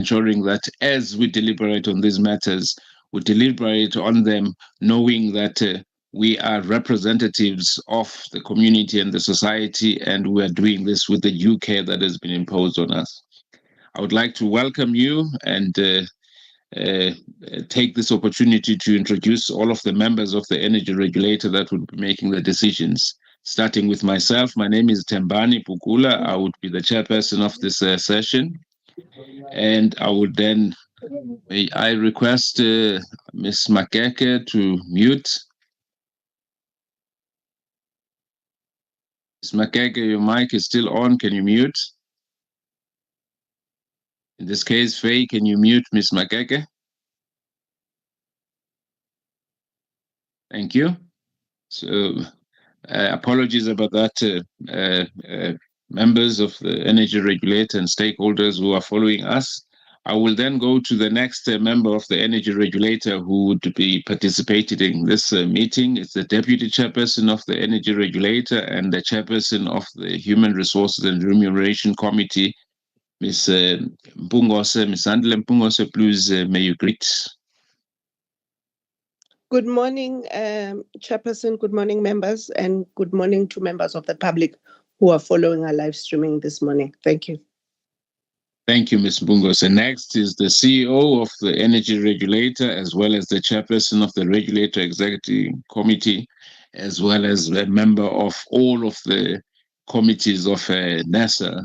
ensuring that as we deliberate on these matters, we deliberate on them knowing that we are representatives of the community and the society, and we are doing this with the due care that has been imposed on us. I would like to welcome you and take this opportunity to introduce all of the members of the energy regulator that would be making the decisions. Starting with myself, my name is Tembani Pukula. I would be the chairperson of this session. And I would then, may I request Ms. Makeke to mute. Ms. Makeke, your mic is still on. Can you mute? In this case, Faye, can you mute Ms. Makeke? Thank you. So apologies about that, members of the energy regulator and stakeholders who are following us. I will then go to the next member of the energy regulator who would be participating in this meeting. It's the deputy chairperson of the energy regulator and the chairperson of the human resources and remuneration committee, Ms. Mpungose. Ms. Andile Mpungose, please, may you greet. Good morning, Chairperson. Good morning, members, and good morning to members of the public who are following our live streaming this morning. Thank you. Thank you, Ms. Mpungose. Next is the CEO of the energy regulator, as well as the chairperson of the regulator executive committee, as well as a member of all of the committees of NESA,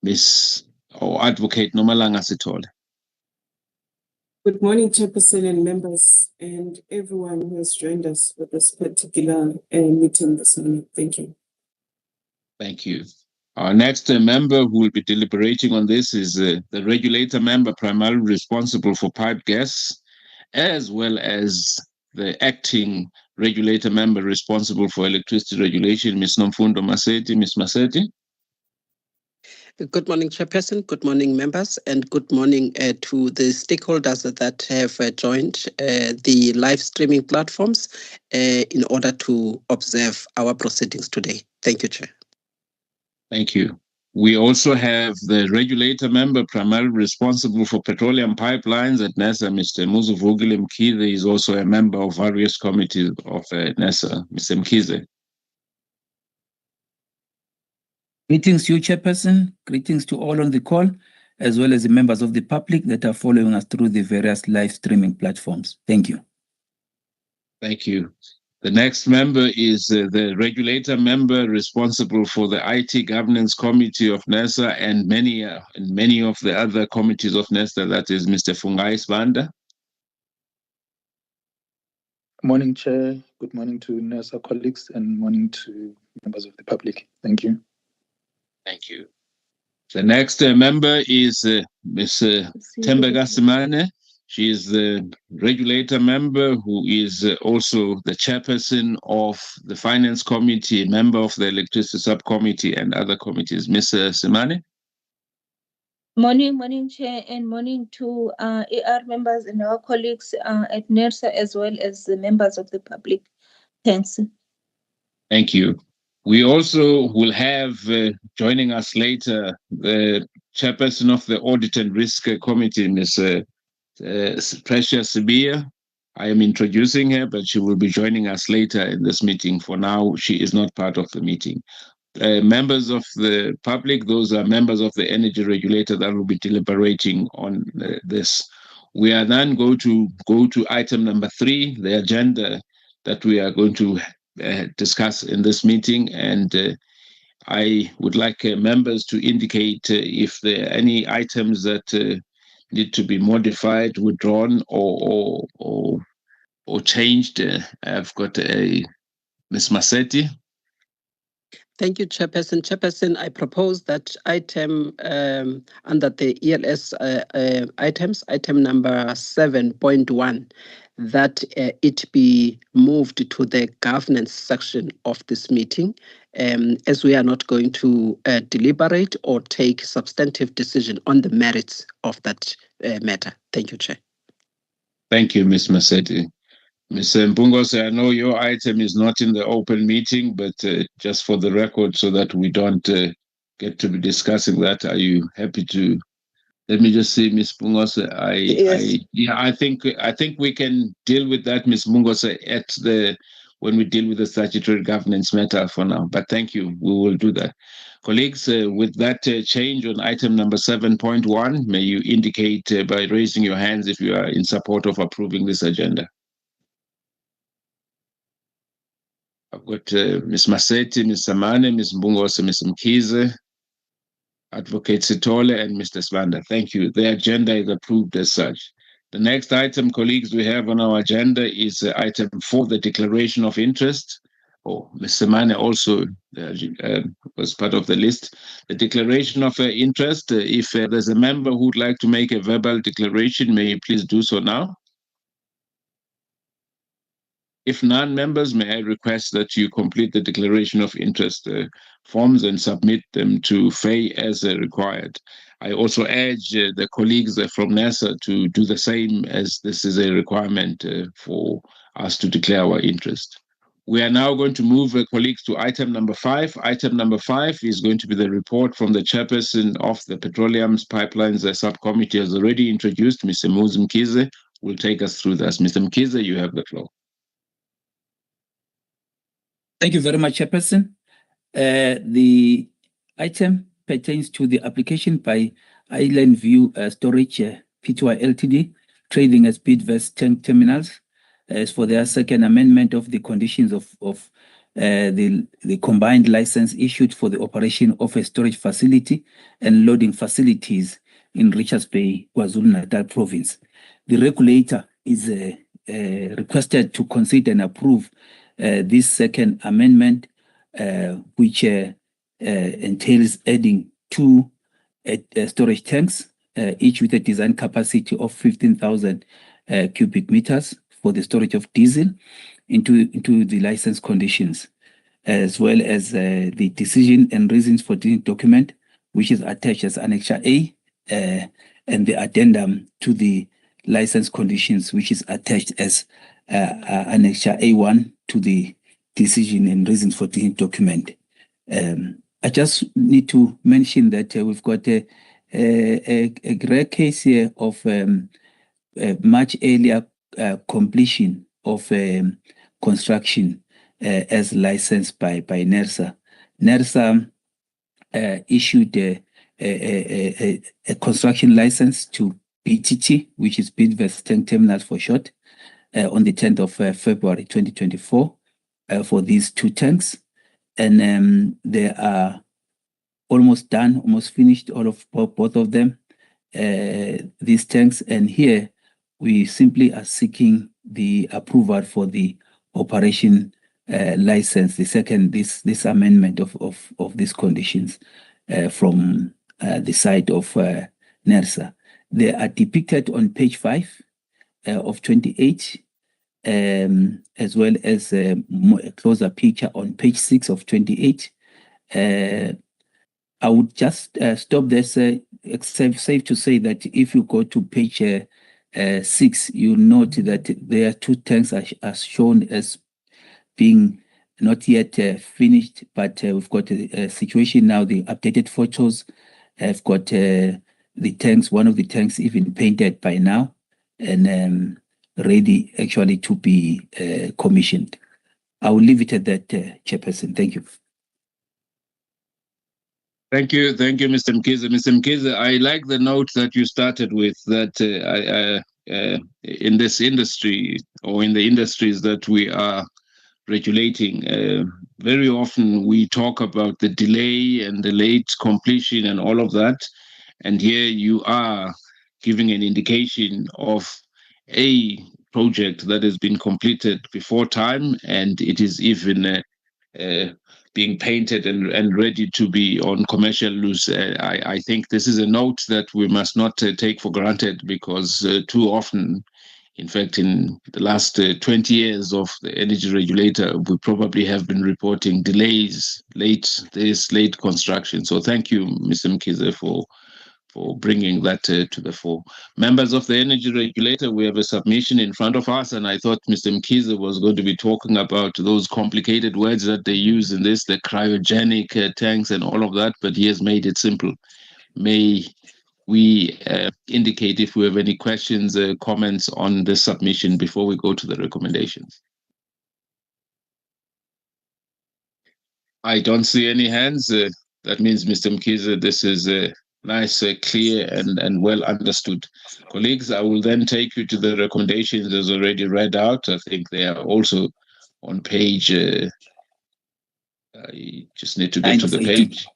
Ms. or Advocate Nomalanga Sithole. Good morning, Chairperson and members, and everyone who has joined us for this particular meeting this morning. Thank you. Thank you. Our next member who will be deliberating on this is the regulator member primarily responsible for pipe gas, as well as the acting regulator member responsible for electricity regulation, Ms. Nomfundo Maseti. Ms. Maseti. Good morning, Chairperson. Good morning, members, and good morning to the stakeholders that have joined the live streaming platforms in order to observe our proceedings today. Thank you, Chair. Thank you. We also have the regulator member primarily responsible for petroleum pipelines at NESA, Mr. Muzuvugile Mkize. Is also a member of various committees of NESA. Mr. Mkize. Greetings to you, Chairperson. Greetings to all on the call, as well as the members of the public that are following us through the various live streaming platforms. Thank you. Thank you. The next member is the regulator member responsible for the IT governance committee of NESA and many of the other committees of NESA. That is Mr. Fungai Sibanda. Morning, Chair. Good morning to NESA colleagues and morning to members of the public. Thank you. Thank you. The next member is Ms. Tembega Simane. She is the regulator member who is also the chairperson of the finance committee, member of the electricity subcommittee and other committees. Ms. Simane. Morning, Chair, and morning to AR members and our colleagues at NERSA, as well as the members of the public. Thanks. Thank you. We also will have joining us later the chairperson of the Audit and Risk Committee, Ms. Precious Sibia. I am introducing her, but she will be joining us later in this meeting. For now, she is not part of the meeting. Members of the public, those are members of the energy regulator that will be deliberating on this. We are then going to go to item number 3, the agenda that we are going to discuss in this meeting, and I would like members to indicate if there are any items that need to be modified, withdrawn, or changed. I've got Ms. Maseti. Thank you, Chairperson. Chairperson, I propose that item under the ELS items, item number 7.1, that it be moved to the governance section of this meeting, as we are not going to deliberate or take substantive decision on the merits of that matter. Thank you, Chair. Thank you, Ms. Maseti. Ms. Mpungose, I know your item is not in the open meeting, but just for the record, so that we don't get to be discussing that, are you happy to Let me just say, Ms. Bungose, Yes. I think we can deal with that, Ms. Bungose, when we deal with the statutory governance matter for now. But thank you, we will do that. Colleagues, with that change on item number 7.1, may you indicate by raising your hands if you are in support of approving this agenda. I've got Ms. Maseti, Ms. Samane, Ms. Bungose, Ms. Mkize, Advocate Sitole, and Mr. Svanda. Thank you. The agenda is approved as such. The next item, colleagues, we have on our agenda is item 4, the declaration of interest. Oh, Mr. Mane also was part of the list. The declaration of interest, if there's a member who would like to make a verbal declaration, may you please do so now. If none, members, may I request that you complete the declaration of interest forms and submit them to FAY as required. I also urge the colleagues from NERSA to do the same, as this is a requirement for us to declare our interest. We are now going to move, colleagues, to item number 5. Item number 5 is going to be the report from the chairperson of the Petroleum Pipelines Subcommittee, as already introduced. Mr. Mkize will take us through this. Mr. Mkize, you have the floor. Thank you very much, Chairperson. The item pertains to the application by Island View Storage Pty Ltd, trading as Bidvest Tank Terminals, as for their second amendment of the conditions of the combined license issued for the operation of a storage facility and loading facilities in Richards Bay, KwaZulu-Natal Province. The regulator is requested to consider and approve this second amendment, which entails adding 2 storage tanks, each with a design capacity of 15,000 cubic meters for the storage of diesel into the license conditions, as well as the decision and reasons for the document, which is attached as Annexure A, and the addendum to the license conditions, which is attached as Annexure A1 to the decision and reasons for the document. I just need to mention that we've got a rare case here of much earlier completion of construction as licensed by NERSA. NERSA issued a construction license to BTT, which is Bidvest Tank Terminals for short, on the 10th of February 2024 for these 2 tanks. And they are almost done, almost finished, all of both of them, these tanks. And here we simply are seeking the approval for the operation license, the second, this amendment of these conditions from the side of NERSA. They are depicted on page 5 of 28, as well as a closer picture on page 6 of 28. I would just stop there. It's safe to say that if you go to page 6, you note that there are 2 tanks as shown as being not yet finished, but we've got a situation now. The updated photos have got the tanks, one of the tanks even painted by now, and ready actually to be commissioned. I will leave it at that, Chairperson. Thank you. Thank you, Mr. Mkize. Mr. Mkize, I like the note that you started with, that in this industry, or in the industries that we are regulating, very often we talk about the delay and the late completion and all of that. And here you are giving an indication of a project that has been completed before time, and it is even being painted and ready to be on commercial use. I think this is a note that we must not take for granted, because too often, in fact, in the last 20 years of the energy regulator, we probably have been reporting delays, late construction. So thank you, Mr. Mkize, for bringing that to the fore. Members of the energy regulator, we have a submission in front of us, and I thought Mr. Mkize was going to be talking about those complicated words that they use in this, the cryogenic tanks and all of that, but he has made it simple. May we indicate if we have any questions, comments on the submission before we go to the recommendations. I don't see any hands. That means, Mr. Mkhize, this is nice, clear, and well understood. Colleagues, I will then take you to the recommendations as already read out. I think they are also on page. I just need to get to the page.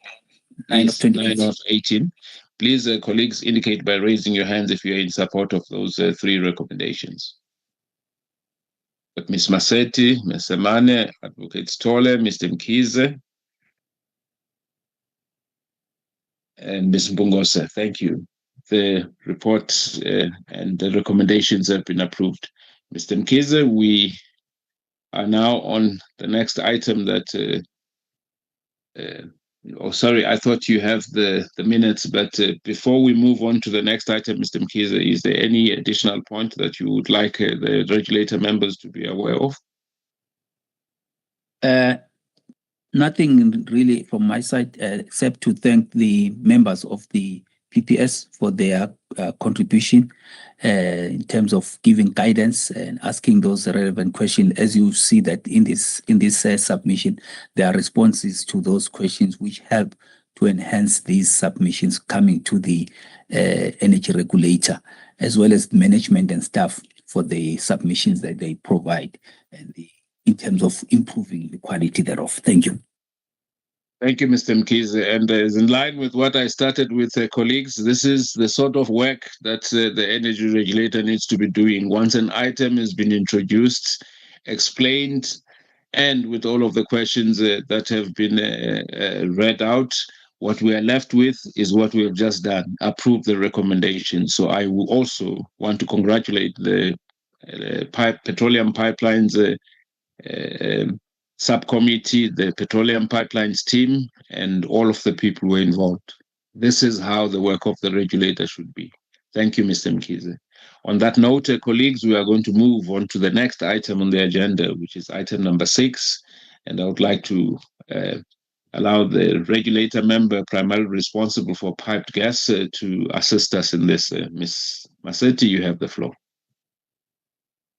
9 of 9 of 18. Please, colleagues, indicate by raising your hands if you're in support of those 3 recommendations. But Ms. Maseti, Ms. Semane, Advocate Stolle, Mr. Mkhize, and Ms. Mbungose, thank you. The report and the recommendations have been approved. Mr. Mkhize, we are now on the next item that oh, sorry, I thought you have the minutes, but before we move on to the next item, Mr. Mkhize, is there any additional point that you would like the regulator members to be aware of? Nothing really from my side, except to thank the members of the PPS for their contribution in terms of giving guidance and asking those relevant questions. As you see that in this submission, there are responses to those questions which help to enhance these submissions coming to the energy regulator, as well as management and staff for the submissions that they provide and in terms of improving the quality thereof. Thank you. Thank you, Mr. Mkhize. And as in line with what I started with, colleagues, this is the sort of work that the energy regulator needs to be doing. Once an item has been introduced, explained, and with all of the questions that have been read out, what we are left with is what we have just done, approve the recommendation. So I will also want to congratulate the petroleum pipelines subcommittee, the petroleum pipelines team, and all of the people who are involved. This is how the work of the regulator should be. Thank you, Mr. Mkhize. On that note, colleagues, we are going to move on to the next item on the agenda, which is item number 6. And I would like to allow the regulator member primarily responsible for piped gas to assist us in this. Ms. Maseti, you have the floor.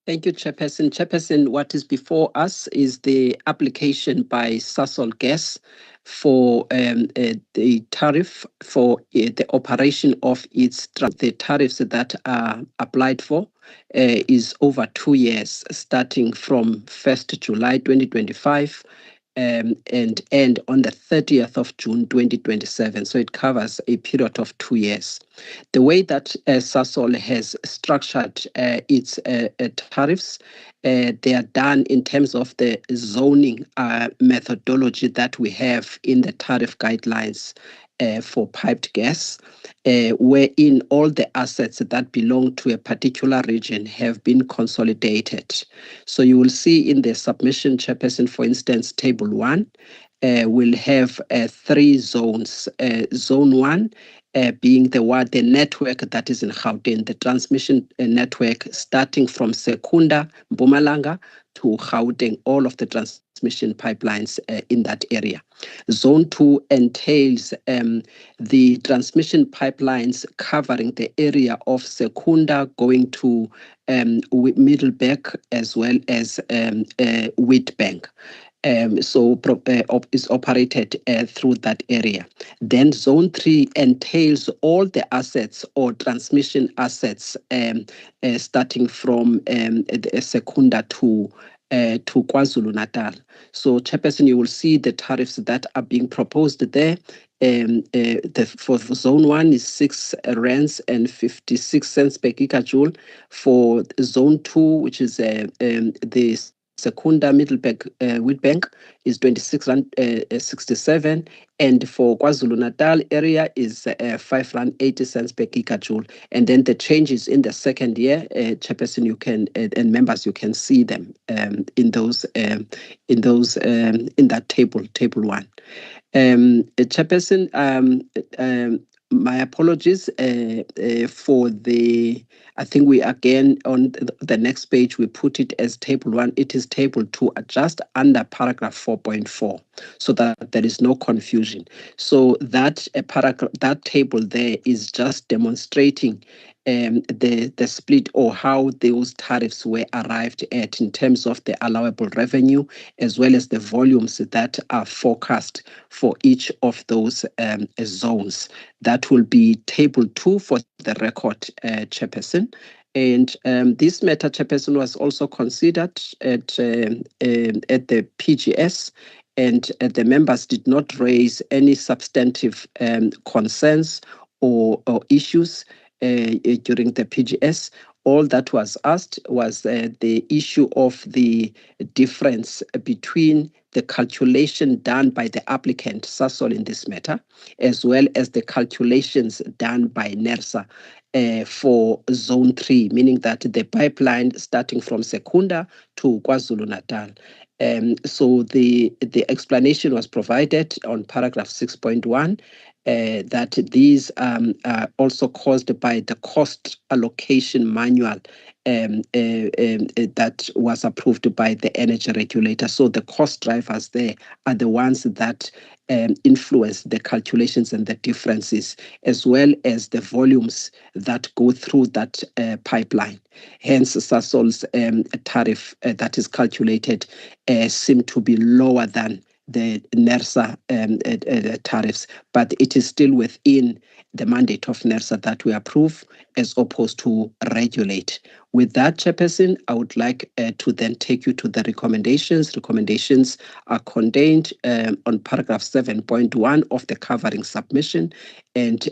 Thank you, Chairperson. Chairperson, what is before us is the application by Sasol Gas for the tariff for the operation of the tariffs that are applied for is over 2 years, starting from 1st July 2025 and end on the 30th of June 2027. So it covers a period of 2 years. The way that Sasol has structured its tariffs, they are done in terms of the zoning methodology that we have in the tariff guidelines for piped gas, wherein all the assets that belong to a particular region have been consolidated. So you will see in the submission, Chairperson, for instance, Table 1 will have 3 zones. Zone 1 being the network that is in Gauteng, the transmission network starting from Secunda, Mpumalanga to Gauteng, all of the transmission pipelines in that area. Zone 2 entails the transmission pipelines covering the area of Secunda going to Middleburg as well as Witbank. Is operated through that area. Then Zone 3 entails all the assets or transmission assets starting from Secunda to KwaZulu-Natal. So, Chairperson, you will see the tariffs that are being proposed there. For Zone 1 is 6 rands and 56 cents per gigajoule. For Zone 2, which is the Secunda Middleburg Witbank, is 26 rand 67, and for KwaZulu-Natal area is 5 rand 80 cents per gigajoule. And then the changes in the second year, Chairperson, you can and members, you can see them in that table 1. Chairperson, My apologies for the, I think we again on the next page, we put it as table 1. It is table 2, just under paragraph 4.4, so that there is no confusion. So that paragraph, that table there is just demonstrating the split or how those tariffs were arrived at in terms of the allowable revenue, as well as the volumes that are forecast for each of those zones. That will be table 2 for the record, Chairperson. And this matter, Chairperson, was also considered at the PGS, and the members did not raise any substantive concerns or issues during the PGS. All that was asked was the issue of the difference between the calculation done by the applicant, Sasol, in this matter, as well as the calculations done by NERSA for Zone 3, meaning that the pipeline starting from Secunda to KwaZulu-Natal. So the explanation was provided on paragraph 6.1 that these are also caused by the cost allocation manual that was approved by the energy regulator. So the cost drivers there are the ones that influence the calculations and the differences, as well as the volumes that go through that pipeline. Hence, Sasol's tariff that is calculated seem to be lower than the NERSA tariffs, but it is still within the mandate of NERSA that we approve as opposed to regulate. With that, Chairperson, I would like to then take you to the recommendations. Recommendations are contained on paragraph 7.1 of the covering submission, and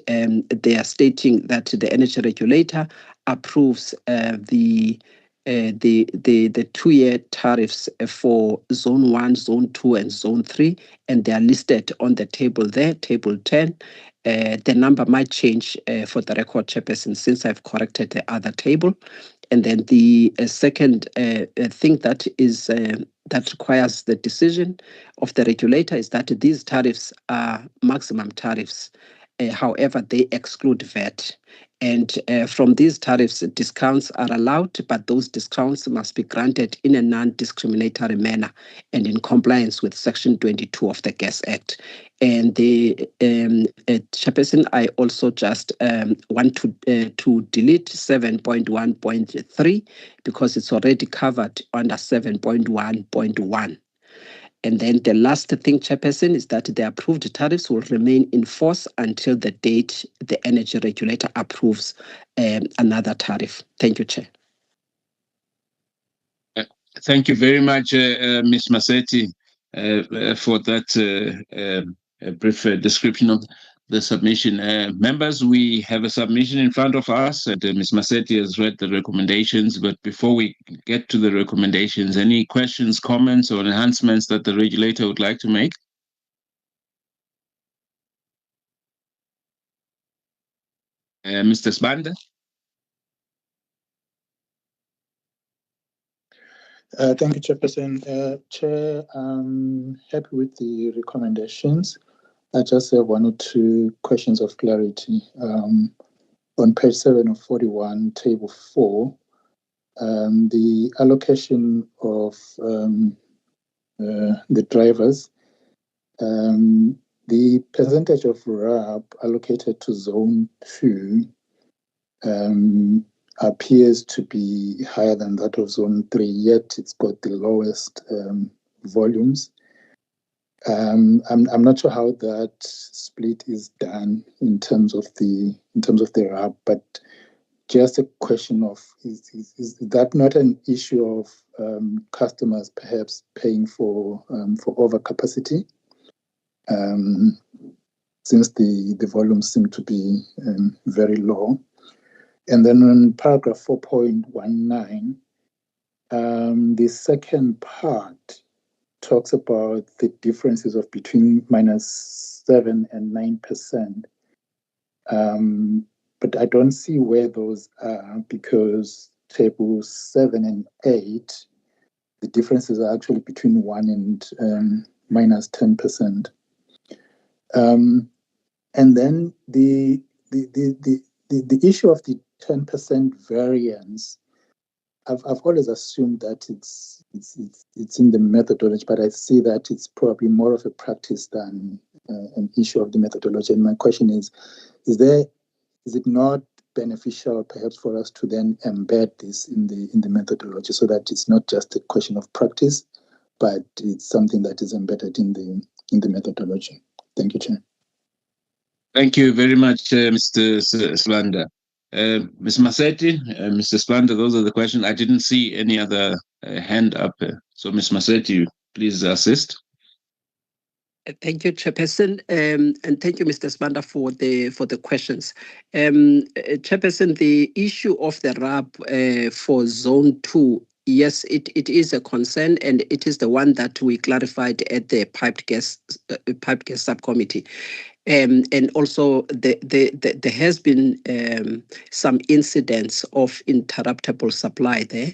they are stating that the energy regulator approves the 2-year tariffs for Zone 1, Zone 2, and Zone 3, and they are listed on the table there, table 10. The number might change for the record, Chairperson, since I've corrected the other table. And then the second thing that is that requires the decision of the regulator is that these tariffs are maximum tariffs. However, they exclude VAT. And from these tariffs, discounts are allowed, but those discounts must be granted in a non-discriminatory manner and in compliance with Section 22 of the Gas Act. And the Chairperson, I also just want to delete 7.1.3 because it's already covered under 7.1.1. And then the last thing, Chairperson, is that the approved tariffs will remain in force until the date the energy regulator approves another tariff. Thank you, Chair. Thank you very much, Ms. Masetti, for that brief description of the submission. Members, we have a submission in front of us, and Ms. Masetti has read the recommendations. But before we get to the recommendations, any questions, comments, or enhancements that the regulator would like to make? Mr. Sbanda? Thank you, Chairperson. Chair, I'm happy with the recommendations. I just have 1 or 2 questions of clarity. On page 7 of 41, table 4, the allocation of the drivers, the percentage of RAB allocated to Zone 2 appears to be higher than that of Zone 3, yet it's got the lowest volumes. I'm not sure how that split is done in terms of the RAB, but just a question of is that not an issue of customers perhaps paying for overcapacity, since the volumes seem to be very low. And then on paragraph 4.19, the second part talks about the differences of between -7% and 9%. But I don't see where those are, because tables 7 and 8, the differences are actually between 1% and -10%. And then the the issue of the 10% variance, I've always assumed that it's in the methodology, but I see that it's probably more of a practice than an issue of the methodology. And my question is it not beneficial perhaps for us to then embed this in the methodology so that it's not just a question of practice, but it's something that is embedded in the methodology? Thank you, Chair. Thank you very much, Mr. Sibanda. Ms. Masetti, Mr. Sibanda, those are the questions. I didn't see any other hand up. So, Ms. Masetti, please assist. Thank you, Chairperson, and thank you, Mr. Sibanda, for the questions. Chairperson, the issue of the RAB for Zone 2, yes, it is a concern, and it is the one that we clarified at the piped gas subcommittee. And also there has been some incidents of interruptible supply there.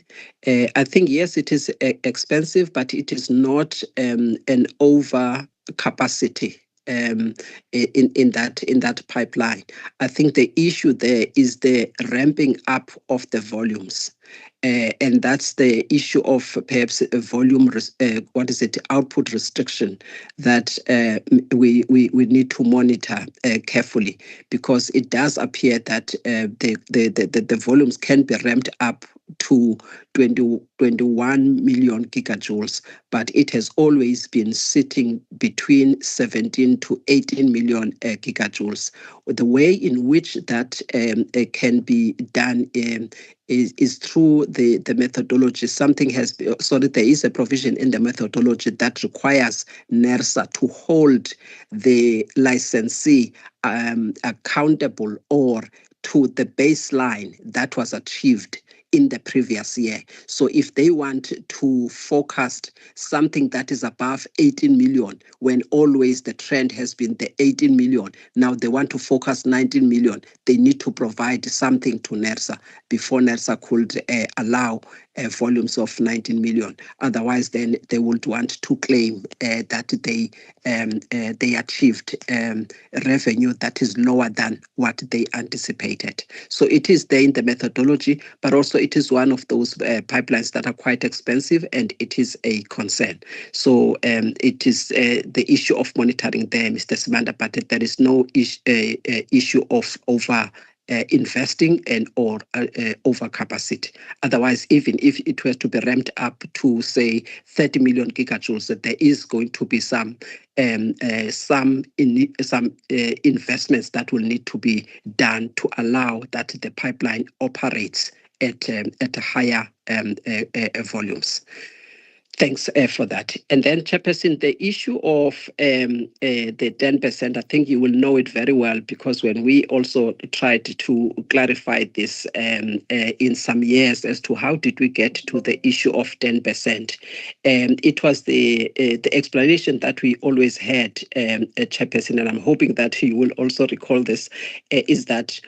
I think, yes, it is expensive, but it is not an over capacity in that pipeline. I think the issue there is the ramping up of the volumes. And that's the issue of perhaps a volume, output restriction that we need to monitor carefully, because it does appear that the volumes can be ramped up to 21 million gigajoules, but it has always been sitting between 17 to 18 million gigajoules. The way in which that can be done is through the methodology. There is a provision in the methodology that requires NERSA to hold the licensee accountable or to the baseline that was achieved in the previous year. So if they want to forecast something that is above 18 million, when always the trend has been the 18 million, now they want to focus 19 million, they need to provide something to NERSA before NERSA could allow volumes of 19 million. Otherwise, then they would want to claim that they achieved revenue that is lower than what they anticipated. So it is there in the methodology, but also it is one of those pipelines that are quite expensive, and it is a concern. So it is the issue of monitoring there, Mr. Sibanda, but there is no issue of investing and or overcapacity. Otherwise, even if it were to be ramped up to say 30 million gigajoules, that there is going to be some investments that will need to be done to allow that the pipeline operates at higher volumes. Thanks for that. And then, Chairperson, the issue of the 10%, I think you will know it very well, because when we also tried to clarify this in some years as to how did we get to the issue of 10%, it was the explanation that we always had, Chairperson, and I'm hoping that you will also recall this, is that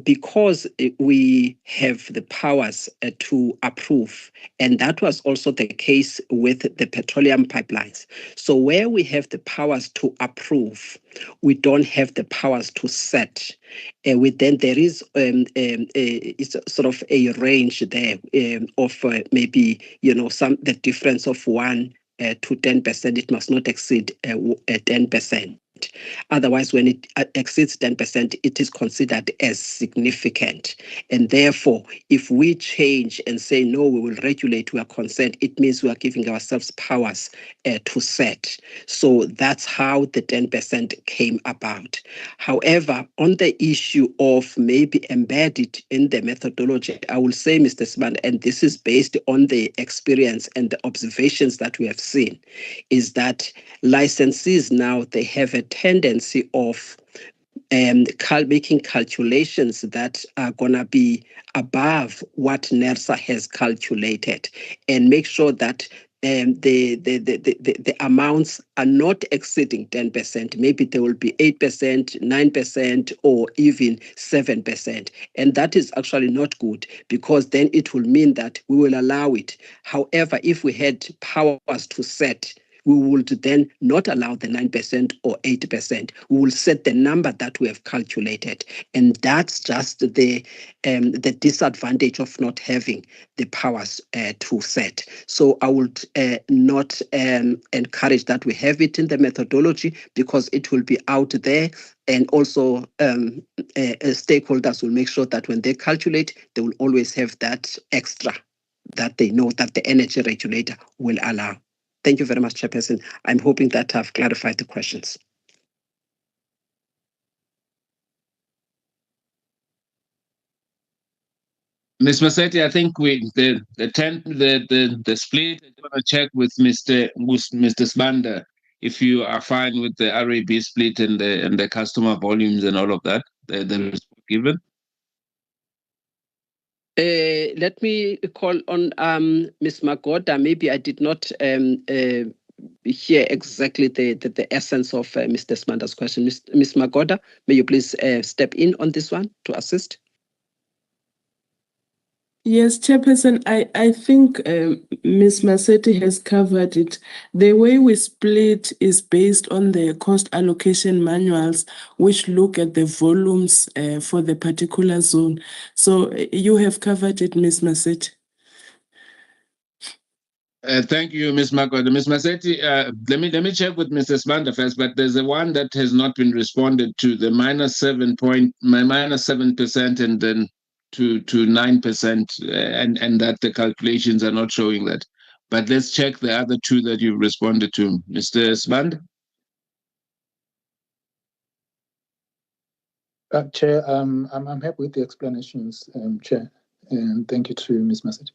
because we have the powers to approve, and that was also the case with the petroleum pipelines. So where we have the powers to approve, we don't have the powers to set. Then there is it's sort of a range there of maybe the difference of 1 to 10%. It must not exceed 10%. Otherwise, when it exceeds 10%, it is considered as significant. And therefore, if we change and say, no, we will regulate, we are concerned, it means we are giving ourselves powers to set. So that's how the 10% came about. However, on the issue of maybe embedded in the methodology, I will say, Mr. Sibanda, and this is based on the experience and the observations that we have seen, is that licensees now, they have a tendency of making calculations that are going to be above what NERSA has calculated, and make sure that the amounts are not exceeding 10%. Maybe there will be 8%, 9%, or even 7%. And that is actually not good, because then it will mean that we will allow it. However, if we had powers to set, we would then not allow the 9% or 8%. We will set the number that we have calculated. And that's just the disadvantage of not having the powers to set. So I would not encourage that we have it in the methodology, because it will be out there, and also stakeholders will make sure that when they calculate, they will always have that extra that they know that the energy regulator will allow. Thank you very much, Chairperson. I'm hoping that I've clarified the questions. Ms. Massetti, I think the split. I want to check with Mr. Sbanda if you are fine with the RAB split and the customer volumes and all of that. The response given. Let me call on Ms. Magoda. Maybe I did not hear exactly the essence of Mr. Sbanda's question. Ms. Magoda, may you please step in on this one to assist? Yes, Chairperson, I think Ms. Massetti has covered it. The way we split is based on the cost allocation manuals, which look at the volumes for the particular zone. So you have covered it, Ms. Massetti. Thank you, Ms. Magoda. Ms. Massetti, let me check with Mr. Sbanda first, but there's a one that has not been responded to, the -7% and then to 9%, and that the calculations are not showing that. But let's check the other two that you've responded to. Mr. Sbanda? Chair, I'm happy with the explanations, Chair, and thank you to Ms. Massetti.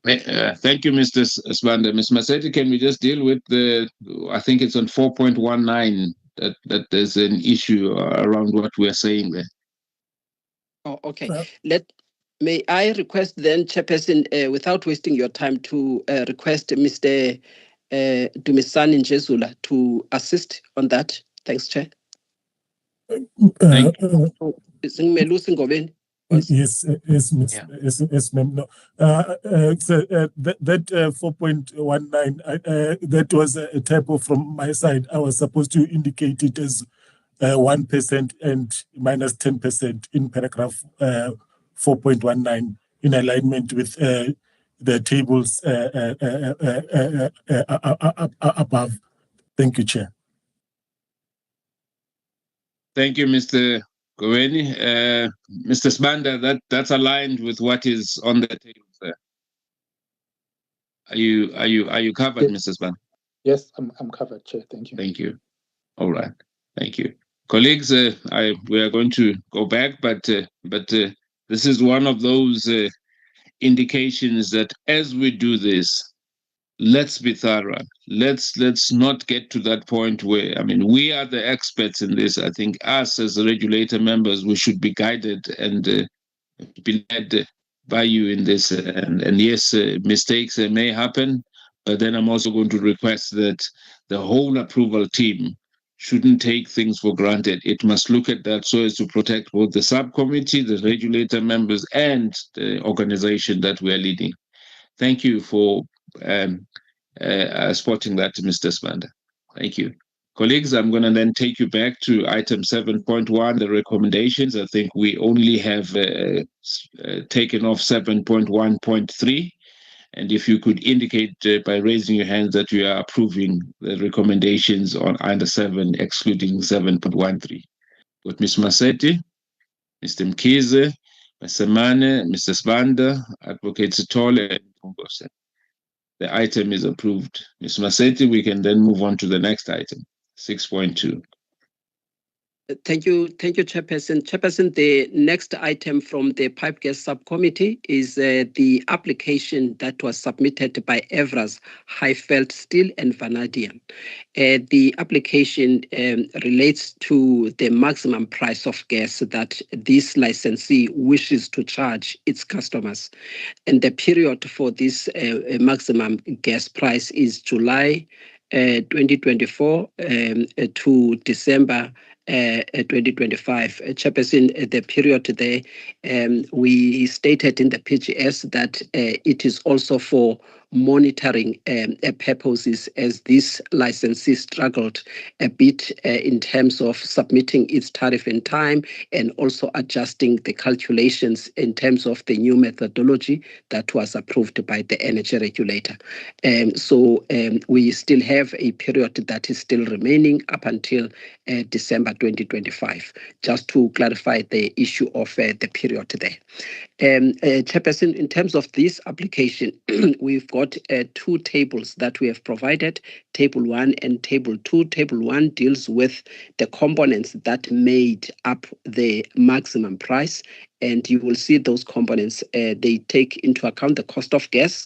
Thank you, Mr. Sbanda. Ms. Massetti, can we just deal with I think it's on 4.19 that there's an issue around what we're saying there. Oh, okay. May I request then, Chairperson, without wasting your time, to request Mr. Dumisani Njezula to assist on that. Thanks, Chair. Thank you. Yes, ma'am. No, that 4.19, that was a typo from my side. I was supposed to indicate it as 1% and -10% in paragraph 4.19 in alignment with the tables above. Thank you, Chair. Thank you, Mr. Goweni. Mr. Sbanda, that's aligned with what is on the table there. Are you covered, Yes. Mr. Sbanda? Yes, I'm covered, Chair. Thank you. Thank you. All right. Thank you. Colleagues, we are going to go back, but this is one of those indications that as we do this, let's be thorough. Let's not get to that point where, I mean, we are the experts in this. I think us as regulator members, we should be guided and be led by you in this. And yes, mistakes may happen, but then I'm also going to request that the whole approval team shouldn't take things for granted. It must look at that so as to protect both the subcommittee, the regulator members, and the organization that we are leading. Thank you for spotting that, Mr. Sbanda. Thank you. Colleagues, I'm going to then take you back to item 7.1, the recommendations. I think we only have taken off 7.1.3. And if you could indicate by raising your hands that you are approving the recommendations on item 7, excluding 7.13. With Ms. Massetti, Mr. Mkize, Mr. Mane, Mr. Sbanda, Advocate Sitole, and Pungose. The item is approved. Ms. Massetti, we can then move on to the next item, 6.2. Thank you, Chairperson. Chairperson, the next item from the Pipe Gas Subcommittee is the application that was submitted by Evras, Highveld Steel and Vanadium. The application relates to the maximum price of gas that this licensee wishes to charge its customers. And the period for this maximum gas price is July 2024 to December 2025. Chairperson, the period there, we stated in the PGS that it is also for monitoring purposes, as this licensee struggled a bit in terms of submitting its tariff in time and also adjusting the calculations in terms of the new methodology that was approved by the energy regulator. So we still have a period that is still remaining up until December 2025, just to clarify the issue of the period there. Chairperson, in terms of this application, we've got two tables that we have provided, Table 1 and Table 2. Table 1 deals with the components that made up the maximum price, and you will see those components, they take into account the cost of gas,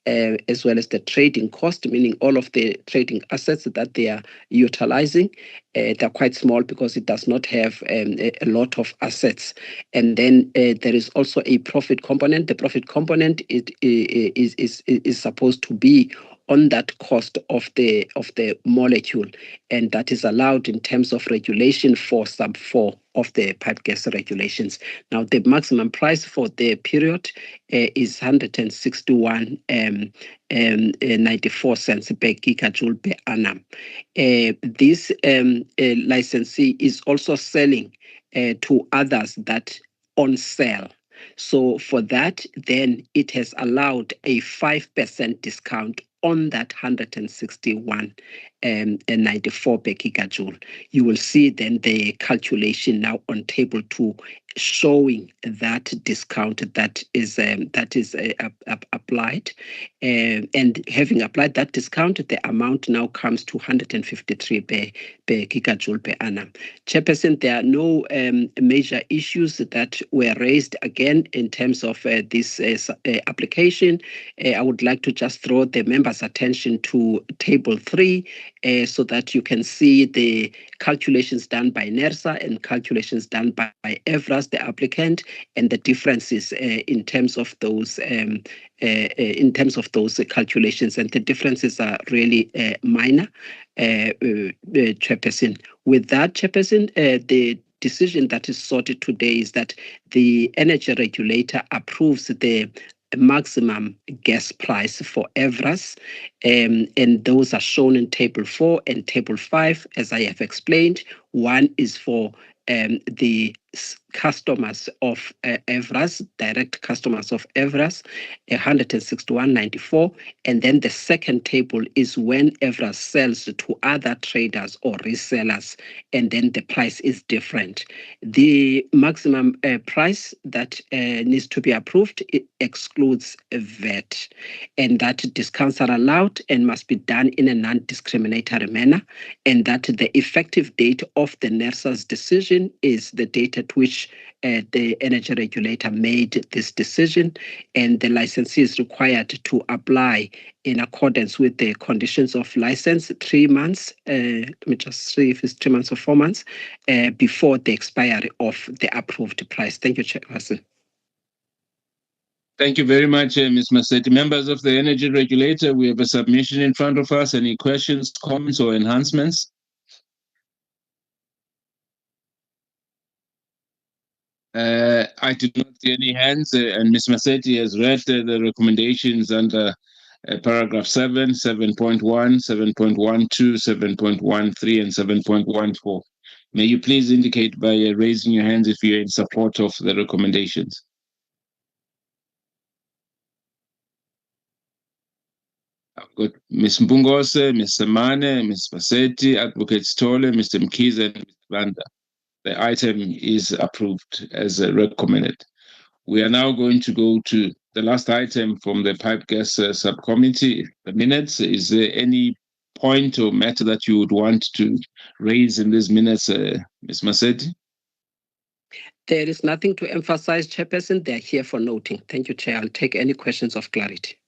as well as the trading cost, meaning all of the trading assets that they are utilizing. They're quite small because it does not have a lot of assets. And then there is also a profit component. The profit component is supposed to be on that cost of the molecule, and that is allowed in terms of regulation for sub 4 of the pipe gas regulations. Now, the maximum price for the period is 161.94 cents per gigajoule per annum. This licensee is also selling to others that on sale. So for that, then it has allowed a 5% discount on that 161.94 per gigajoule. You will see then the calculation now on Table 2 showing that discount that is applied. And having applied that discount, the amount now comes to 153 per gigajoule per annum. Chairperson, there are no major issues that were raised again in terms of this application. I would like to just draw the members' attention to Table 3 so that you can see the calculations done by NERSA and calculations done by EVRAS, the applicant, and the differences in terms of those calculations. And the differences are really minor, Chairperson. With that, Chairperson, the decision that is sorted today is that the energy regulator approves the maximum gas price for EVRAS, and those are shown in Table 4 and Table 5, as I have explained. One is for the customers of EVRAS, direct customers of EVRAS, 161.94, and then the second table is when EVRAS sells to other traders or resellers, and then the price is different. The maximum price that needs to be approved, it excludes VAT, and that discounts are allowed and must be done in a non-discriminatory manner, and that the effective date of the NERSA's decision is the date at which the energy regulator made this decision, and the licensee is required to apply in accordance with the conditions of license 3 months, let me just see if it's 3 months or 4 months, before the expiry of the approved price. Thank you, Chairperson. Thank you very much, Ms. Massetti. Members of the Energy Regulator, we have a submission in front of us. Any questions, comments, or enhancements? I do not see any hands, and Ms. Massetti has read the recommendations under paragraph 7, 7.1, 7.12, 7.13, and 7.14. May you please indicate by raising your hands if you're in support of the recommendations. I've got Ms. Mbungose, Ms. Semane, Ms. Massetti, Advocate Stolle, Mr. Mkiza, and Mr. Banda. The item is approved as recommended. We are now going to go to the last item from the pipe gas subcommittee, the minutes. Is there any point or matter that you would want to raise in these minutes, Ms. Massetti? There is nothing to emphasize, Chairperson. They're here for noting. Thank you, Chair. I'll take any questions of clarity.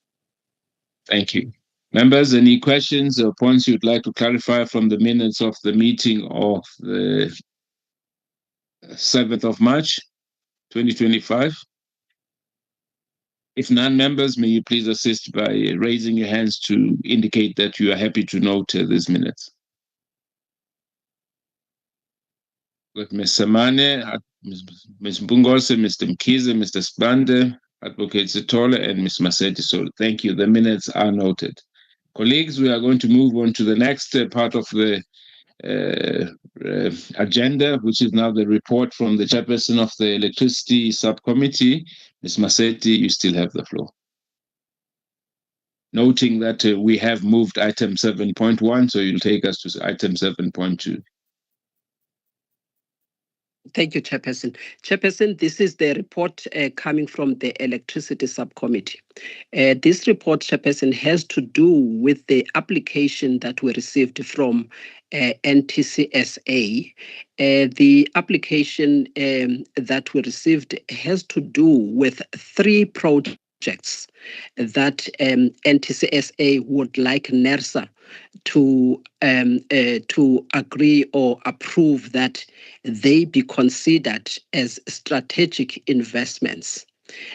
Thank you. Members, any questions or points you'd like to clarify from the minutes of the meeting of the 7th of March, 2025? If none, members, may you please assist by raising your hands to indicate that you are happy to note these minutes. Got Ms. Semane, Ms. Mbungose, Mr. Mkiza, Mr. Spande, Advocate Sithole and Ms. Massetti. So thank you. The minutes are noted. Colleagues, we are going to move on to the next part of the agenda, which is now the report from the chairperson of the electricity subcommittee. Ms. Massetti, you still have the floor. Noting that we have moved item 7.1, so you'll take us to item 7.2. Thank you, Chairperson. Chairperson, this is the report coming from the Electricity Subcommittee. This report, Chairperson, has to do with the application that we received from NTCSA. The application that we received has to do with 3 projects that NTCSA would like NERSA to agree or approve that they be considered as strategic investments.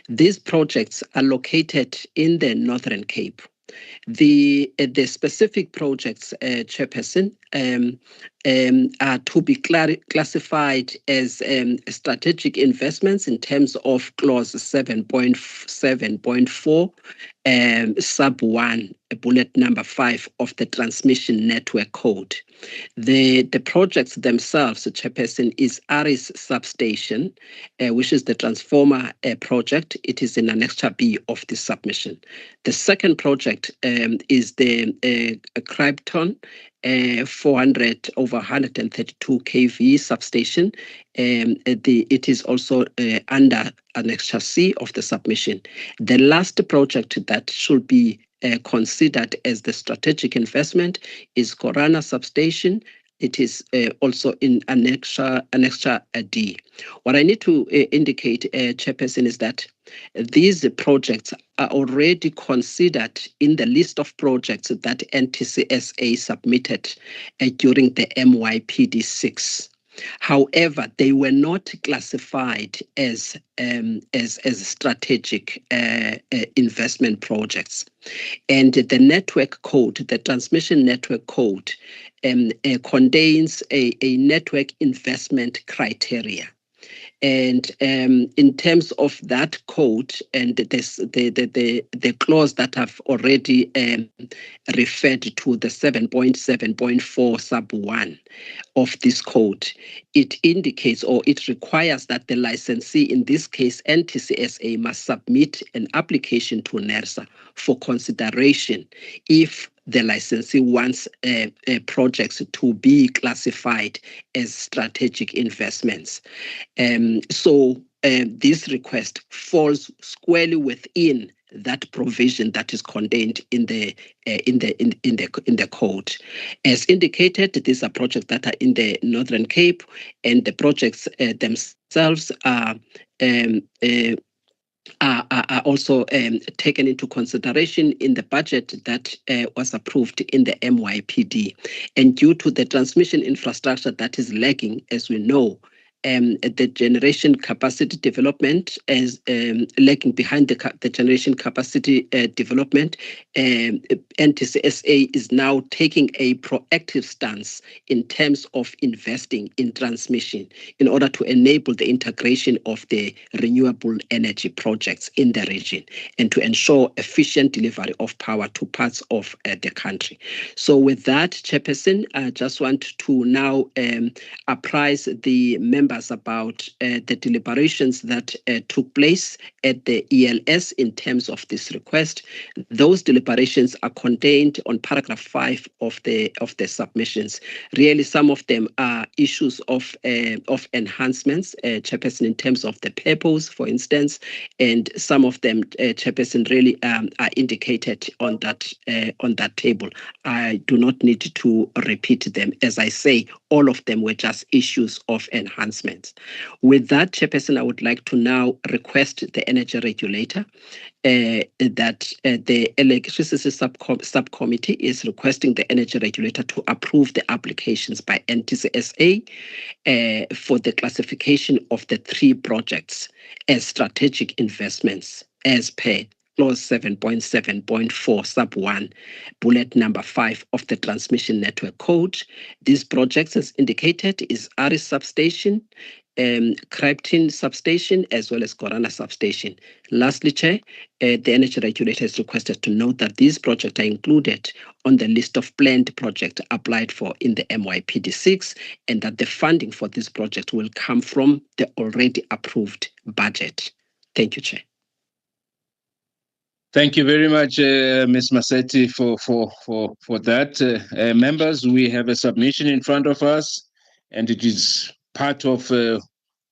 These projects are located in the Northern Cape. The specific projects, Chairperson, are to be classified as strategic investments in terms of clause 7.7.4, sub 1, bullet number 5 of the Transmission Network Code. The projects themselves, Chairperson, is Aris Substation, which is the transformer project. It is in Annexure B of the submission. The second project is the Krypton 400 over 132 kV substation. It is also under Annexure C of the submission. The last project that should be considered as the strategic investment is Korana Substation. It is also in Annexure D. What I need to indicate, Chairperson, is that these projects are already considered in the list of projects that NTCSA submitted during the MYPD 6. However, they were not classified as strategic investment projects. And the network code, the transmission network code, contains a network investment criteria. And in terms of that code and the clause that I've already referred to, the 7.7.4 sub 1 of this code, it indicates or it requires that the licensee, in this case NTCSA, must submit an application to NERSA for consideration if the licensee wants projects to be classified as strategic investments. So this request falls squarely within that provision that is contained in the code. As indicated, these are projects that are in the Northern Cape, and the projects themselves are also taken into consideration in the budget that was approved in the MYPD. And due to the transmission infrastructure that is lagging, as we know, the generation capacity development is lagging behind the generation capacity development. NTCSA is now taking a proactive stance in terms of investing in transmission in order to enable the integration of the renewable energy projects in the region and to ensure efficient delivery of power to parts of the country. So with that, Chairperson, I just want to now apprise the members about the deliberations that took place at the ELS in terms of this request. Those deliberations are contained on paragraph 5 of the submissions. Really, some of them are issues of enhancements, Chairperson, in terms of the purpose, for instance, and some of them, Chairperson, really are indicated on that table. I do not need to repeat them. As I say, all of them were just issues of enhancements. With that, Chairperson, I would like to now request the Energy Regulator that the Electricity Subcommittee is requesting the Energy Regulator to approve the applications by NTCSA for the classification of the 3 projects as strategic investments as per clause 7.7.4 sub 1 bullet number 5 of the Transmission Network Code. These projects, as indicated, is Aris Substation, Krypton substation as well as Korana substation. Lastly, Chair, the energy regulator has requested to note that these projects are included on the list of planned projects applied for in the MYPD6, and that the funding for this project will come from the already approved budget. Thank you, Chair. Thank you very much, Ms. Massetti, for that. Members, we have a submission in front of us, and it is part of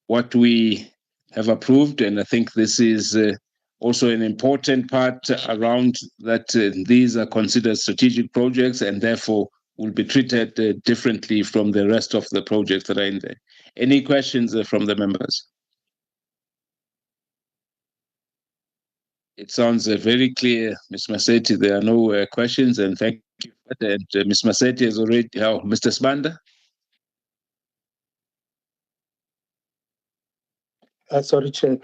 what we have approved. And I think this is also an important part around that these are considered strategic projects and therefore will be treated differently from the rest of the projects that are in there. Any questions from the members? It sounds very clear, Ms. Massetti. There are no questions, and thank you for that. And Ms. Massetti has already, Mr. Sibanda? Sorry, Chair.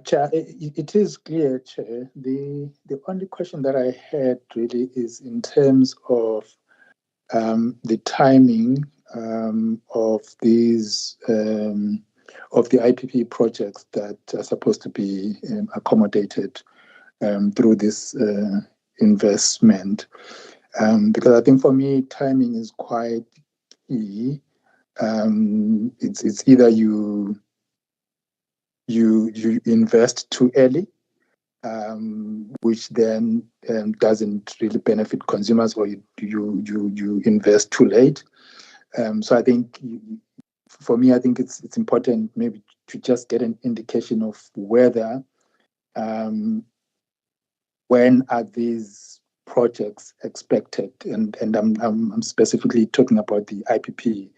Chair, it is clear, Chair. The only question that I had really is in terms of the timing of these of the IPP projects that are supposed to be accommodated through this investment, because I think for me timing is quite key. It's either you invest too early, which then doesn't really benefit consumers, or you invest too late. So I think for me, I think it's important maybe to just get an indication of whether when are these projects expected, and I'm specifically talking about the IPP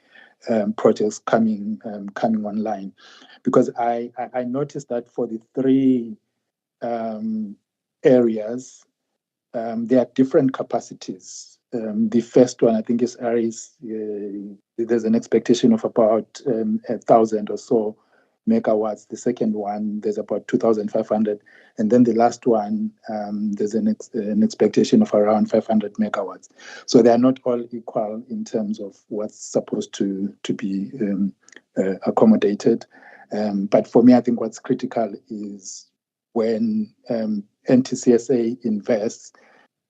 projects coming online, because I noticed that for the three areas, there are different capacities. The first one, I think, is Aries. There's an expectation of about 1,000 or so megawatts. The second one, there's about 2,500. And then the last one, there's an expectation of around 500 megawatts. So they are not all equal in terms of what's supposed to be accommodated. But for me, I think what's critical is when NTCSA invests,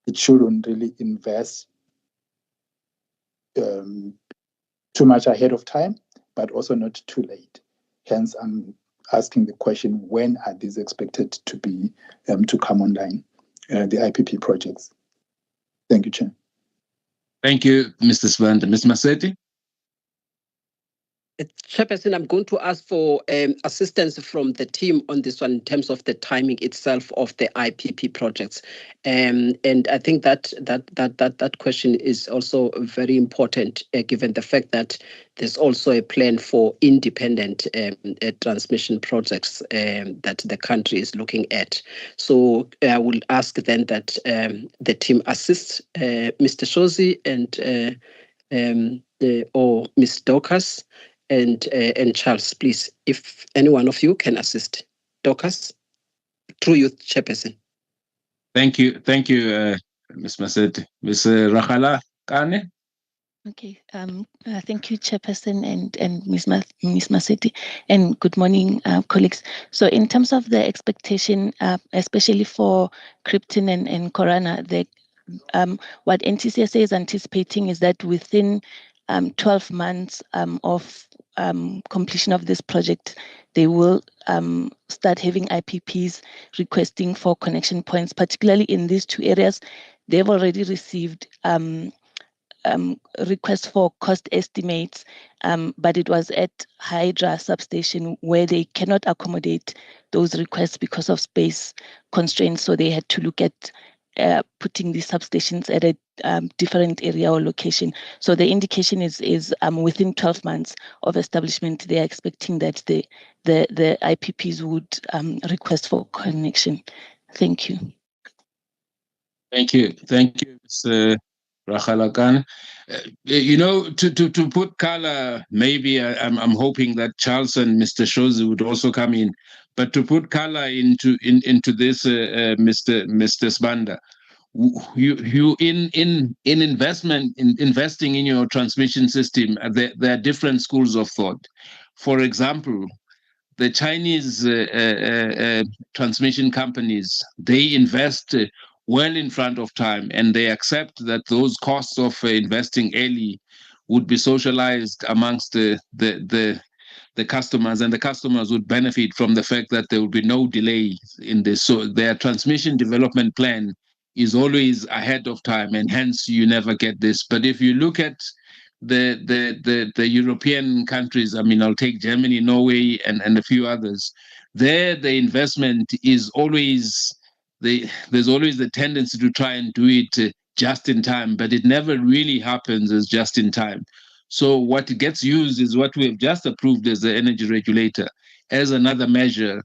it shouldn't really invest too much ahead of time, but also not too late. Hence, I'm asking the question, when are these expected to be to come online, the IPP projects? Thank you, Chair. Thank you, Mr. Sibanda. Ms. Massetti? Chairperson, I'm going to ask for assistance from the team on this one in terms of the timing itself of the IPP projects, and I think that question is also very important, given the fact that there's also a plan for independent transmission projects that the country is looking at. So I will ask then that the team assist Mr. Shozi and or Ms. Dorcas and Charles, please, if any one of you can assist. Dorcas, through you, Chairperson. Thank you, Ms. Massetti. Ms. Rakhala Kane? Okay, thank you, Chairperson and Ms. Massetti, and good morning, colleagues. So in terms of the expectation, especially for Krypton and Korana, what NTCSA is anticipating is that within 12 months of completion of this project, they will start having IPPs requesting for connection points, particularly in these two areas. They've already received requests for cost estimates, but it was at Hydra substation where they cannot accommodate those requests because of space constraints. So they had to look at putting these substations at a different area or location. So the indication is within 12 months of establishment, they are expecting that the IPPs would request for connection. Thank you. Thank you, Ms. Rakhala Kane. To put color, maybe I'm hoping that Charles and Mr. Shozi would also come in, but to put color into this, Mr. Sibanda, you in investing in your transmission system, there are different schools of thought. For example, the Chinese transmission companies, they invest well in front of time, and they accept that those costs of investing early would be socialized amongst the customers, and the customers would benefit from the fact that there will be no delay in this. So their transmission development plan is always ahead of time, and hence you never get this. But if you look at the European countries, I mean, I'll take Germany, Norway, and a few others. There, the investment is always there's always the tendency to try and do it just in time, but it never really happens as just in time. So what gets used is what we have just approved as the energy regulator as another measure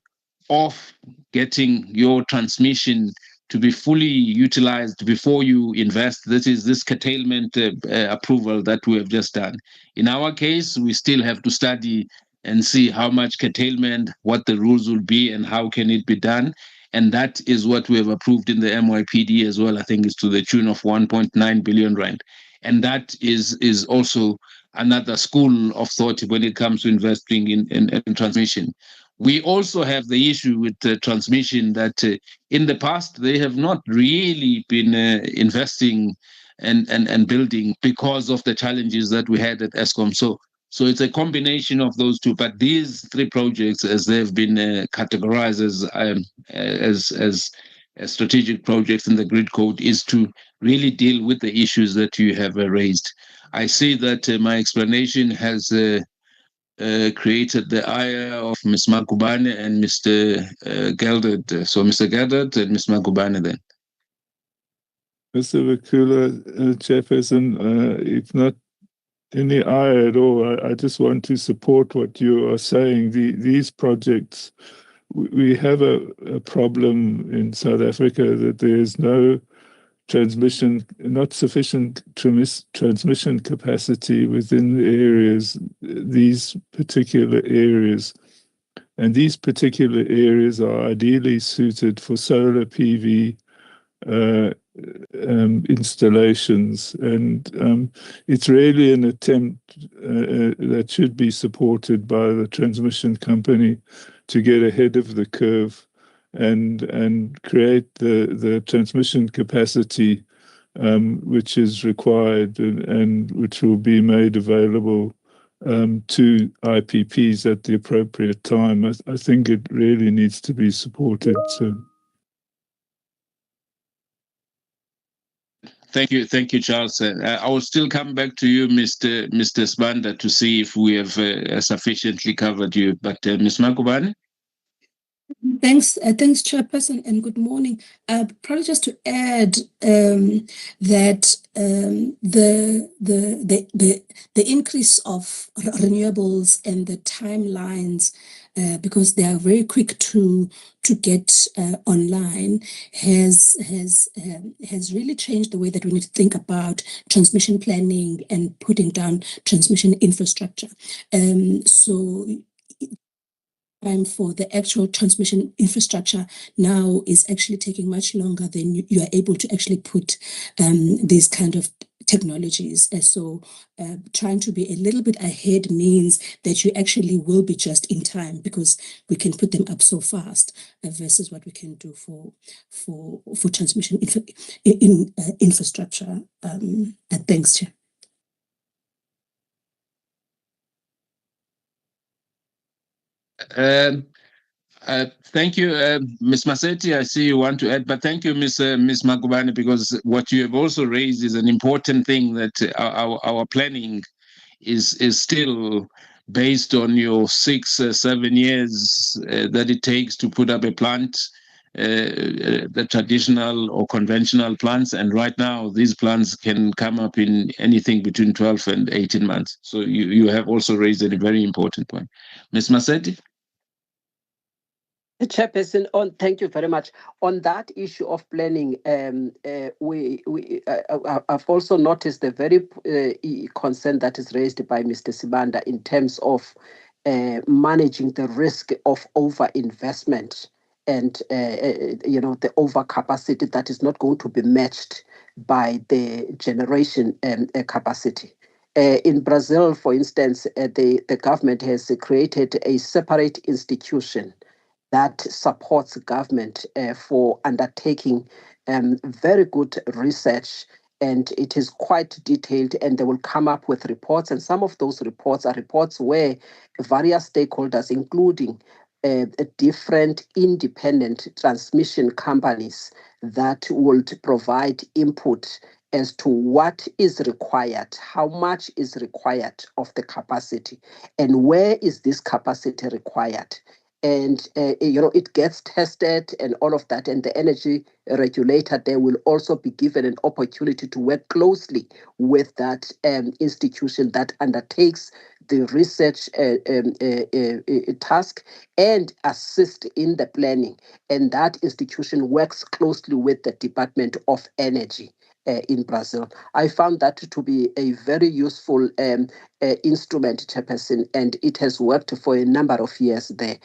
of getting your transmission to be fully utilized before you invest. This is this curtailment approval that we have just done. In our case, we still have to study and see how much curtailment, what the rules will be, and how can it be done. And that is what we have approved in the MYPD as well. I think it's to the tune of 1.9 billion rand. And that is also another school of thought when it comes to investing in transmission. We also have the issue with transmission that in the past they have not really been investing and building because of the challenges that we had at Eskom. So it's a combination of those two. But these three projects, as they've been categorized as strategic projects in the grid code, is to really deal with the issues that you have raised. I see that my explanation has created the ire of Ms. Makubane and Mr. Geldert. So Mr. Geldert and Ms. Makubane then. Mr. Vakula, Chairperson, if not any ire at all, I just want to support what you are saying. These projects, we have a problem in South Africa that there is no transmission, not sufficient transmission capacity within the areas, these particular areas. And these particular areas are ideally suited for solar PV installations. And it's really an attempt that should be supported by the transmission company to get ahead of the curve and create the transmission capacity which is required and which will be made available to IPPs at the appropriate time. I think it really needs to be supported. So. Thank you, Charles. I will still come back to you, Mr. Sibanda, to see if we have sufficiently covered you. But Ms. Makubane? Thanks, Chairperson, and good morning. Probably just to add that the increase of renewables and the timelines, because they are very quick to get online, has really changed the way that we need to think about transmission planning and putting down transmission infrastructure. So time for the actual transmission infrastructure now is actually taking much longer than you are able to actually put these kind of technologies. So trying to be a little bit ahead means that you actually will be just in time because we can put them up so fast versus what we can do for transmission infrastructure. Thanks, Chair. Thank you, Ms. Maseti. I see you want to add, but thank you, Ms. Makubane, because what you have also raised is an important thing, that our planning is still based on your 6-7 years that it takes to put up a plant, the traditional or conventional plants. And right now, these plants can come up in anything between 12 and 18 months. So you have also raised a very important point. Ms. Maseti? Chairperson, thank you very much. On that issue of planning, I've also noticed the very concern that is raised by Mr. Sibanda in terms of managing the risk of overinvestment and the overcapacity that is not going to be matched by the generation capacity. In Brazil, for instance, the government has created a separate institution that supports government for undertaking very good research, and it is quite detailed, and they will come up with reports, and some of those reports are reports where various stakeholders, including different independent transmission companies, that will provide input as to what is required, how much is required of the capacity, and where is this capacity required. And it gets tested and all of that, and the energy regulator there will also be given an opportunity to work closely with that institution that undertakes the research task and assist in the planning. And that institution works closely with the Department of Energy in Brazil. I found that to be a very useful instrument, Chairperson, and it has worked for a number of years there.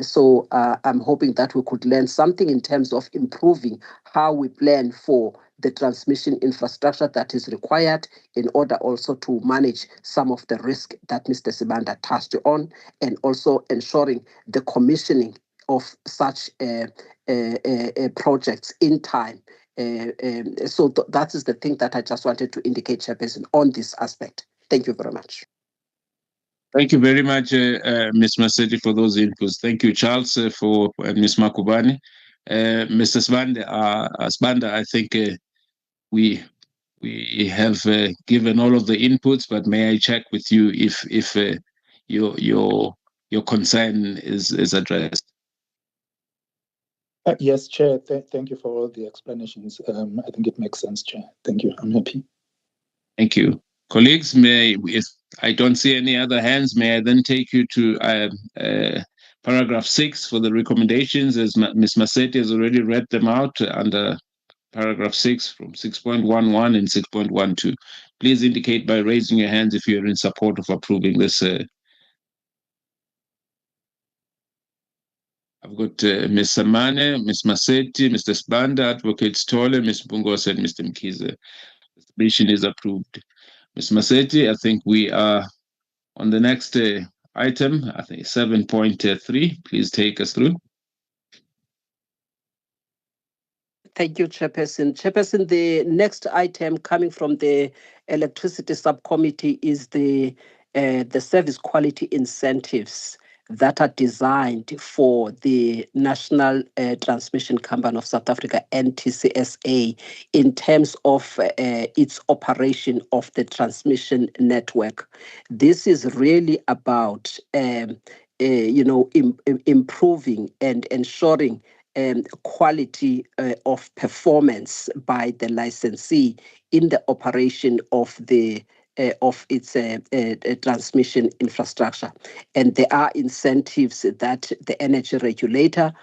So I'm hoping that we could learn something in terms of improving how we plan for the transmission infrastructure that is required in order also to manage some of the risk that Mr. Sibanda touched on, and also ensuring the commissioning of such projects in time. So that is the thing that I just wanted to indicate, Chairperson, on this aspect. Thank you very much. Thank you very much, Ms. Massetti, for those inputs. Thank you, Charles, and Ms. Makubani. Mr. Sibanda, I think we have given all of the inputs, but may I check with you if your concern is addressed? Yes, Chair. Thank you for all the explanations. I think it makes sense, Chair. Thank you. I'm happy. Thank you. Colleagues, if I don't see any other hands, may I then take you to paragraph 6 for the recommendations, as Ms. Massetti has already read them out under paragraph 6 from 6.11 and 6.12. Please indicate by raising your hands if you're in support of approving this. I've got Ms. Samane, Ms. Massetti, Mr. Sibanda, Advocate Stole, Ms. Bungos, and Mr. Mkize. The submission is approved. Ms. Massetti, I think we are on the next item, I think 7.3. Please take us through. Thank you, Chairperson. Chairperson, the next item coming from the Electricity Subcommittee is the service quality incentives that are designed for the National Transmission Company of South Africa, NTCSA, in terms of its operation of the transmission network. This is really about improving and ensuring quality of performance by the licensee in the operation of its transmission infrastructure. And there are incentives that the energy regulator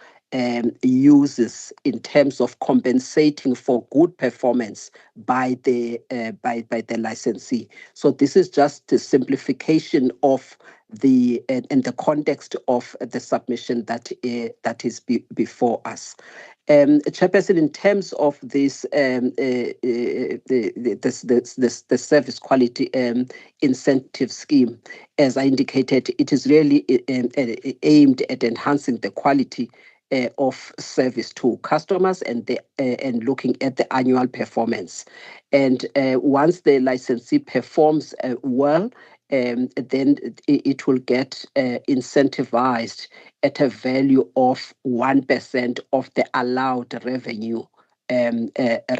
uses in terms of compensating for good performance by the licensee. So this is just the simplification of the context of the submission that is before us. Chairperson, in terms of this the service quality incentive scheme, as I indicated, it is really aimed at enhancing the quality of service to customers and looking at the annual performance. And once the licensee performs well, then it will get incentivized at a value of 1% of the allowed revenue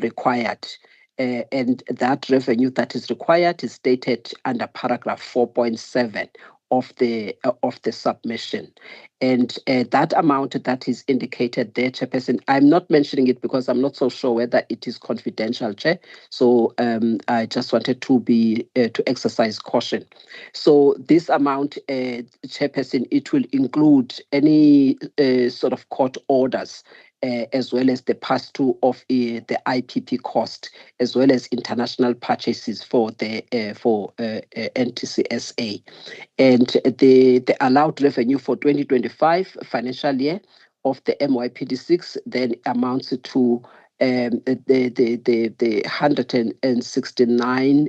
required. And that revenue that is required is stated under paragraph 4.7 of the submission. And that amount that is indicated there, Chairperson, I'm not mentioning it because I'm not so sure whether it is confidential, Chair. So I just wanted to exercise caution. So this amount, Chairperson, it will include any sort of court orders, as well as the pass-through of the IPP cost, as well as international purchases for the NTCSA. And the allowed revenue for 2025 financial year of the MYPD6 then amounts to the 169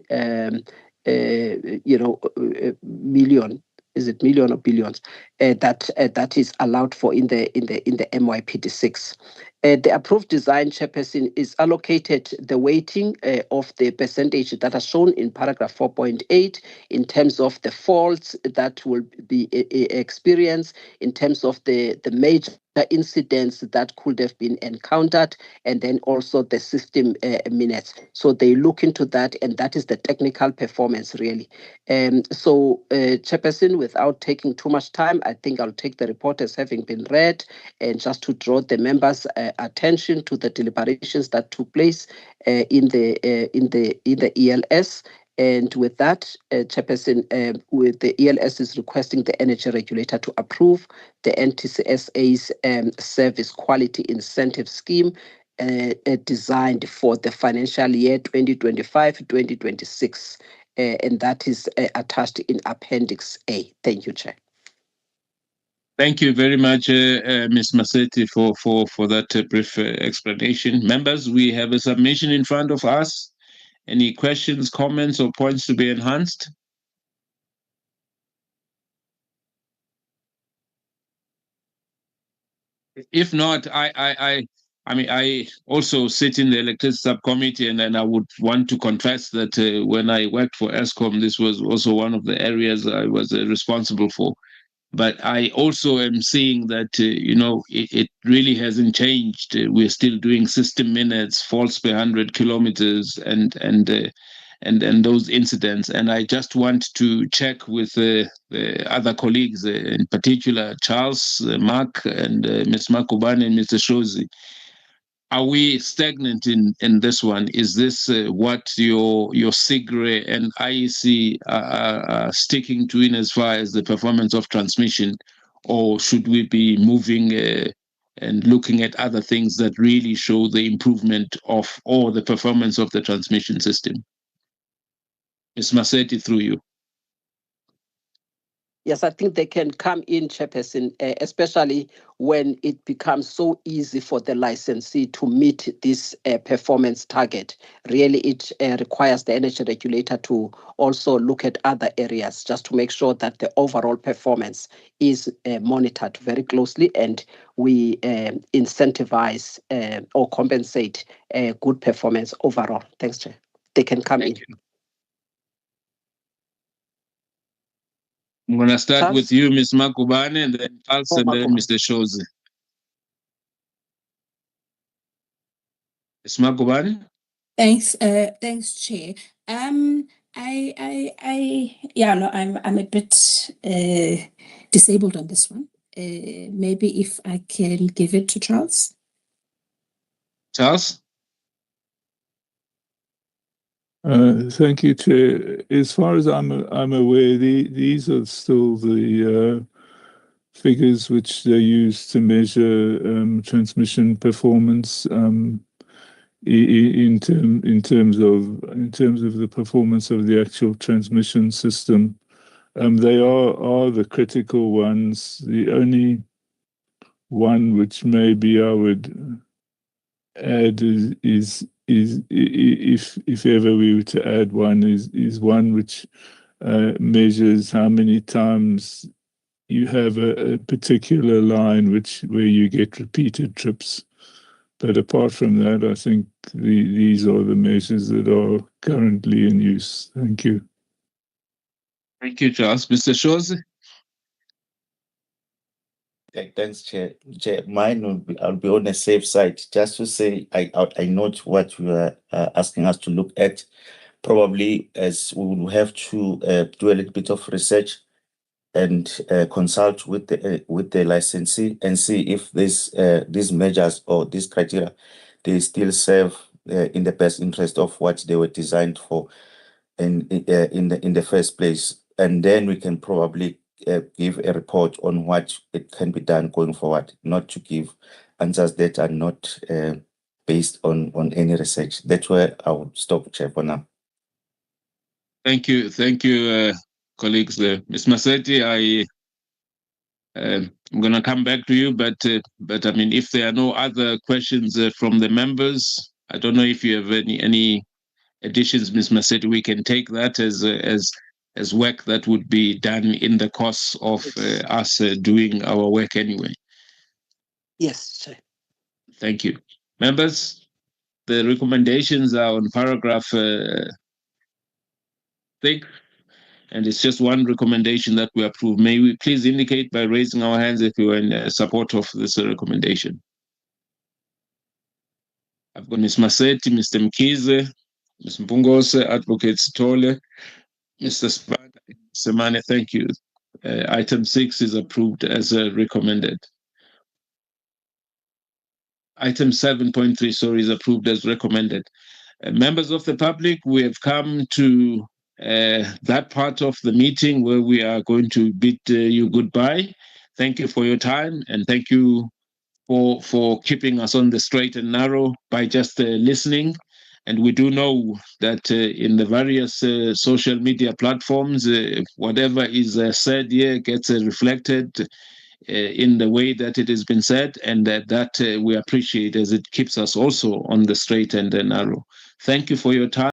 million. Is it million or billions that is allowed for in the MYPD6? The approved design, Chairperson, is allocated the weighting of the percentage that are shown in paragraph 4.8 in terms of the faults that will be experienced, in terms of the major incidents that could have been encountered, and then also the system minutes. So they look into that, and that is the technical performance, really. Chairperson, without taking too much time, I think I'll take the report as having been read, and just to draw the members' attention to the deliberations that took place in the ELS. And with that, Chairperson, with the ELS is requesting the energy regulator to approve the NTCSA's service quality incentive scheme designed for the financial year 2025-2026. And that is attached in Appendix A. Thank you, Chair. Thank you very much, Ms. Massetti, for that brief explanation. Members, we have a submission in front of us. Any questions, comments, or points to be enhanced? If not, I also sit in the electricity subcommittee, and then I would want to confess that when I worked for ESCOM, this was also one of the areas I was responsible for. But I also am seeing that, it really hasn't changed. We're still doing system minutes, faults per 100 kilometers, and those incidents. And I just want to check with the other colleagues, in particular, Charles, Mark, and Ms. Makubane and Mr. Shozi. Are we stagnant in this one? Is this what your SIGRE and IEC are sticking to in as far as the performance of transmission? Or should we be moving and looking at other things that really show the improvement of or the performance of the transmission system? Ms. Massetti, through you. Yes, I think they can come in, Chairperson, especially when it becomes so easy for the licensee to meet this performance target. Really, it requires the energy regulator to also look at other areas just to make sure that the overall performance is monitored very closely, and we incentivize or compensate good performance overall. Thanks, Chair. They can come in. I'm going to start with you, Ms. Makubane, and then Charles, and then Mr. Shozi. Ms. Makubane? Thanks, Chair. I'm a bit disabled on this one. Maybe if I can give it to Charles. Charles? Thank you, Chair. As far as I'm aware, these are still the figures which they use to measure transmission performance in terms of the performance of the actual transmission system. They are the critical ones. The only one which maybe I would add is if ever we were to add one is one which measures how many times you have a particular line where you get repeated trips. But apart from that, I think these are the measures that are currently in use. Thank you. Thank you, Charles. Mr. Shozi? Thanks, Chair. Mine I'll be on a safe side. Just to say, I note what you are asking us to look at. Probably as we will have to do a little bit of research and consult with the licensee and see if these measures or these criteria they still serve in the best interest of what they were designed for in the first place, and then we can probably give a report on what it can be done going forward, not to give answers that are not based on any research. That's where I would stop, Chair, for now. Thank you, colleagues. Ms. Massetti, I'm going to come back to you, but I mean, if there are no other questions from the members, I don't know if you have any additions, Ms. Massetti, we can take that as work that would be done in the course of us doing our work anyway. Yes, Chair. Thank you. Members, the recommendations are on paragraph 6, and it's just one recommendation that we approve. May we please indicate by raising our hands if you are in support of this recommendation? I've got Ms. Massetti, Mr. Mkize, Ms. Mpungose, Advocate Sitole, Mr. Semane, thank you. Item 6 is approved as recommended. Item 7.3, sorry, is approved as recommended. Members of the public, we have come to that part of the meeting where we are going to bid you goodbye. Thank you for your time, and thank you for keeping us on the straight and narrow by just listening. And we do know that in the various social media platforms, whatever is said here gets reflected in the way that it has been said, and that we appreciate as it keeps us also on the straight and narrow. Thank you for your time.